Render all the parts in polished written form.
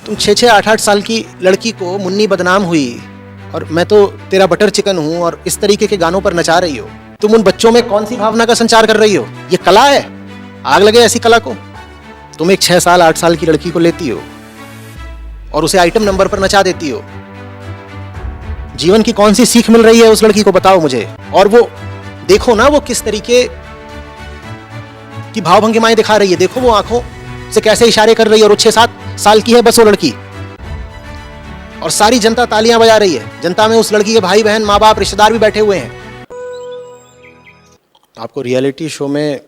तुम 6-6, 8-8 साल की लड़की को मुन्नी बदनाम हुई और मैं तो तेरा बटर चिकन हूं और इस तरीके के गानों पर नचा रही हो। तुम उन बच्चों में कौन सी भावना का संचार कर रही हो? ये कला है? आग लगे ऐसी कला को। तुम एक 6 साल 8 साल की लड़की को लेती हो और उसे आइटम नंबर पर नचा देती हो। जीवन की कौन सी सीख मिल रही है उस लड़की को, बताओ मुझे। और वो देखो ना, वो किस तरीके की भाव भंगिमाएं दिखा रही है। देखो वो आंखों से कैसे इशारे कर रही है। और वो 6-7 साल की है बस वो लड़की, और सारी जनता तालियां बजा रही है। जनता में उस लड़की के भाई बहन, माँ बाप, रिश्तेदार भी बैठे हुए हैं। आपको रियलिटी शो में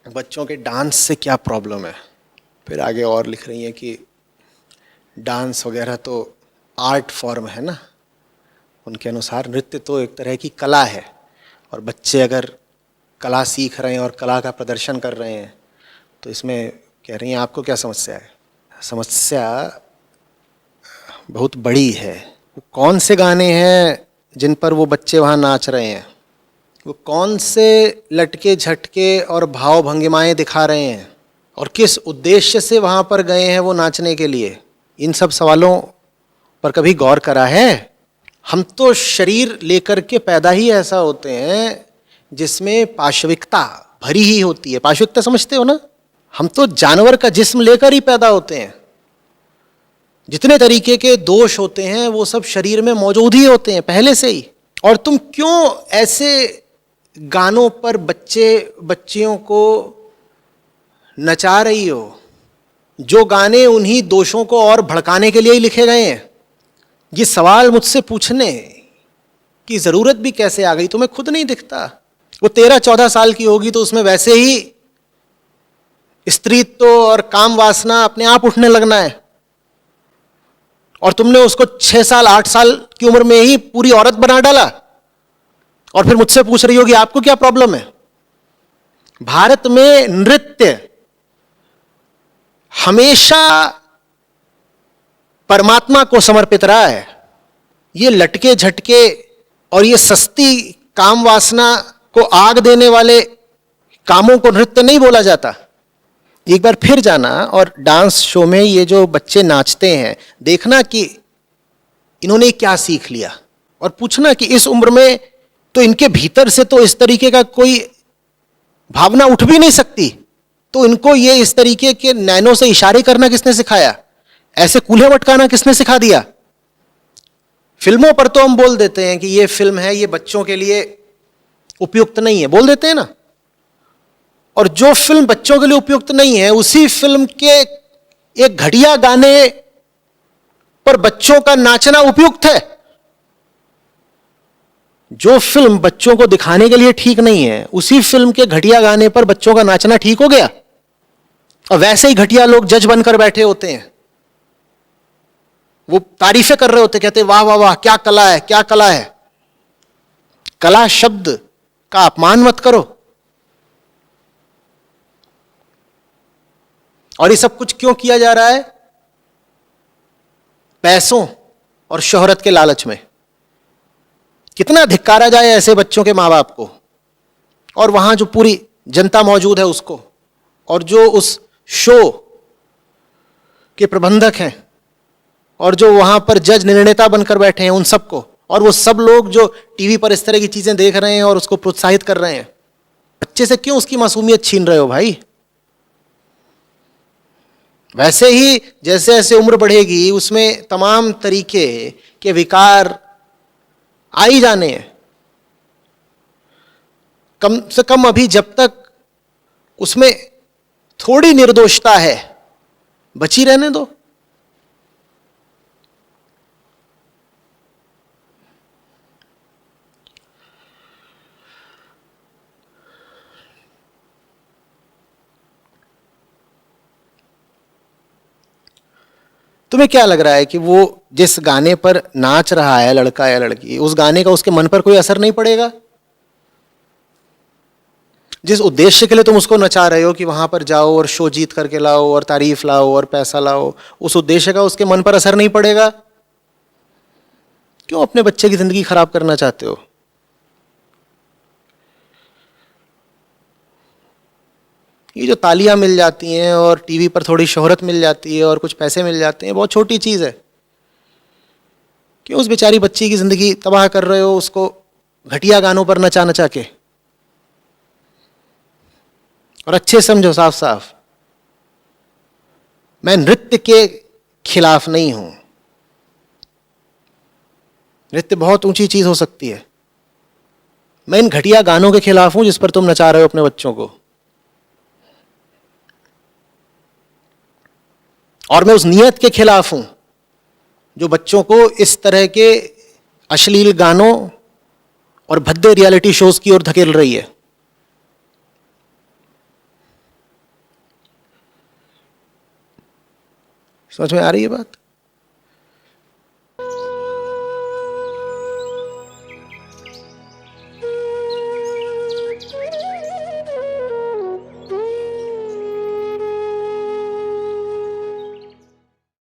बच्चों के डांस से क्या प्रॉब्लम है? फिर आगे और लिख रही हैं कि डांस वगैरह तो आर्ट फॉर्म है ना, उनके अनुसार नृत्य तो एक तरह की कला है, और बच्चे अगर कला सीख रहे हैं और कला का प्रदर्शन कर रहे हैं तो इसमें कह रही हैं आपको क्या समस्या है? समस्या बहुत बड़ी है। वो कौन से गाने हैं जिन पर वो बच्चे वहाँ नाच रहे हैं? वो कौन से लटके झटके और भाव भंगिमाएं दिखा रहे हैं, और किस उद्देश्य से वहाँ पर गए हैं वो नाचने के लिए? इन सब सवालों पर कभी गौर करा है? हम तो शरीर लेकर के पैदा ही ऐसा होते हैं जिसमें पाशविकता भरी ही होती है। पाशविकता समझते हो ना? हम तो जानवर का जिस्म लेकर ही पैदा होते हैं। जितने तरीके के दोष होते हैं वो सब शरीर में मौजूद ही होते हैं पहले से ही। और तुम क्यों ऐसे गानों पर बच्चियों को नचा रही हो जो गाने उन्हीं दोषों को और भड़काने के लिए ही लिखे गए हैं? ये सवाल मुझसे पूछने की जरूरत भी कैसे आ गई? तुम्हें खुद नहीं दिखता? वो 13-14 साल की होगी तो उसमें वैसे ही स्त्रीत्व और काम वासना अपने आप उठने लगना है, और तुमने उसको 6 साल 8 साल की उम्र में ही पूरी औरत बना डाला, और फिर मुझसे पूछ रही होगी आपको क्या प्रॉब्लम है? भारत में नृत्य हमेशा परमात्मा को समर्पित रहा है। ये लटके झटके और ये सस्ती काम वासना को आग देने वाले कामों को नृत्य नहीं बोला जाता। एक बार फिर जाना और डांस शो में ये जो बच्चे नाचते हैं देखना कि इन्होंने क्या सीख लिया, और पूछना कि इस उम्र में तो इनके भीतर से तो इस तरीके का कोई भावना उठ भी नहीं सकती, तो इनको ये इस तरीके के नैनों से इशारे करना किसने सिखाया? ऐसे कूल्हे मटकाना किसने सिखा दिया? फिल्मों पर तो हम बोल देते हैं कि ये फिल्म है, ये बच्चों के लिए उपयुक्त नहीं है, बोल देते हैं ना। और जो फिल्म बच्चों के लिए उपयुक्त नहीं है उसी फिल्म के एक घटिया गाने पर बच्चों का नाचना उपयुक्त है। जो फिल्म बच्चों को दिखाने के लिए ठीक नहीं है उसी फिल्म के घटिया गाने पर बच्चों का नाचना ठीक हो गया। और वैसे ही घटिया लोग जज बनकर बैठे होते हैं, वो तारीफें कर रहे होते, कहते वाह वाह वाह क्या कला है, क्या कला है। कला शब्द का अपमान मत करो। और ये सब कुछ क्यों किया जा रहा है? पैसों और शोहरत के लालच में। कितना धिक्कारा जाए ऐसे बच्चों के मां बाप को, और वहां जो पूरी जनता मौजूद है उसको, और जो उस शो के प्रबंधक हैं, और जो वहां पर जज निर्णेता बनकर बैठे हैं उन सबको, और वो सब लोग जो टीवी पर इस तरह की चीजें देख रहे हैं और उसको प्रोत्साहित कर रहे हैं। बच्चे से क्यों उसकी मासूमियत छीन रहे हो भाई? वैसे ही जैसे जैसे उम्र बढ़ेगी उसमें तमाम तरीके के विकार आ ही जाने हैं। कम से कम अभी जब तक उसमें थोड़ी निर्दोषता है बची रहने दो। तुम्हें क्या लग रहा है कि वो जिस गाने पर नाच रहा है लड़का या लड़की, उस गाने का उसके मन पर कोई असर नहीं पड़ेगा? जिस उद्देश्य के लिए तुम उसको नचा रहे हो कि वहां पर जाओ और शो जीत करके लाओ और तारीफ लाओ और पैसा लाओ, उस उद्देश्य का उसके मन पर असर नहीं पड़ेगा? क्यों अपने बच्चे की जिंदगी खराब करना चाहते हो? ये जो तालियां मिल जाती हैं और टीवी पर थोड़ी शोहरत मिल जाती है और कुछ पैसे मिल जाते हैं, बहुत छोटी चीज़ है। क्यों उस बेचारी बच्ची की ज़िंदगी तबाह कर रहे हो, उसको घटिया गानों पर नचा नचा के? और अच्छे समझो साफ साफ, मैं नृत्य के खिलाफ नहीं हूं। नृत्य बहुत ऊंची चीज हो सकती है। मैं इन घटिया गानों के खिलाफ हूं जिस पर तुम नचा रहे हो अपने बच्चों को। और मैं उस नियत के खिलाफ हूं जो बच्चों को इस तरह के अश्लील गानों और भद्दे रियलिटी शोज की ओर धकेल रही है। समझ में आ रही है बात?